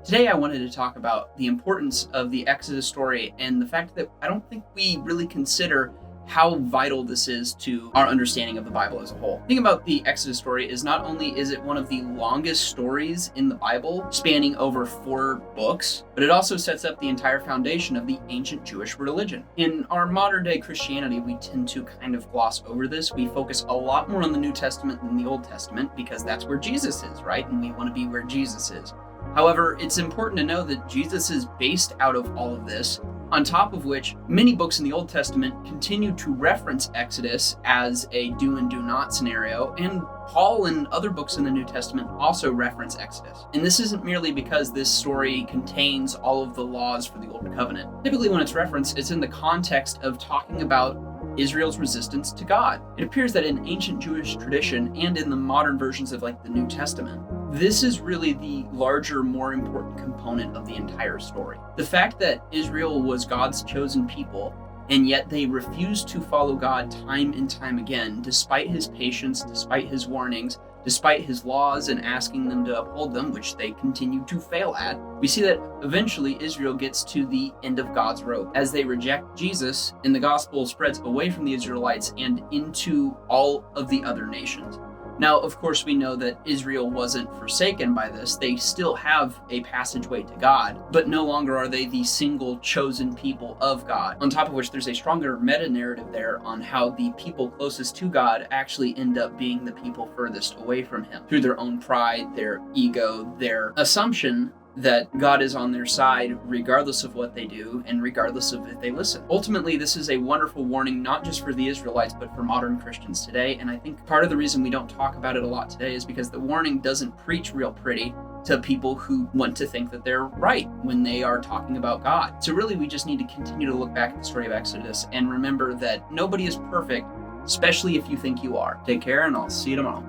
Today, I wanted to talk about the importance of the Exodus story and the fact that I don't think we really consider how vital this is to our understanding of the Bible as a whole. The thing about the Exodus story is not only is it one of the longest stories in the Bible, spanning over 4 books, but it also sets up the entire foundation of the ancient Jewish religion. In our modern day Christianity, we tend to kind of gloss over this. We focus a lot more on the New Testament than the Old Testament because that's where Jesus is, right? And we want to be where Jesus is. However, it's important to know that Jesus is based out of all of this, on top of which many books in the Old Testament continue to reference Exodus as a do and do not scenario, and Paul and other books in the New Testament also reference Exodus. And this isn't merely because this story contains all of the laws for the Old Covenant. Typically when it's referenced, it's in the context of talking about Israel's resistance to God. It appears that in ancient Jewish tradition and in the modern versions of the New Testament, this is really the larger, more important component of the entire story. The fact that Israel was God's chosen people, and yet they refused to follow God time and time again, despite his patience, despite his warnings, despite his laws and asking them to uphold them, which they continue to fail at. We see that eventually Israel gets to the end of God's rope. As they reject Jesus, and the gospel spreads away from the Israelites and into all of the other nations. Now, of course, we know that Israel wasn't forsaken by this. They still have a passageway to God, but no longer are they the single chosen people of God. On top of which, there's a stronger meta-narrative there on how the people closest to God actually end up being the people furthest away from him through their own pride, their ego, their assumption that God is on their side regardless of what they do and regardless of if they listen. Ultimately, this is a wonderful warning, not just for the Israelites, but for modern Christians today. And I think part of the reason we don't talk about it a lot today is because the warning doesn't preach real pretty to people who want to think that they're right when they are talking about God. So really, we just need to continue to look back at the story of Exodus and remember that nobody is perfect, especially if you think you are. Take care, and I'll see you tomorrow.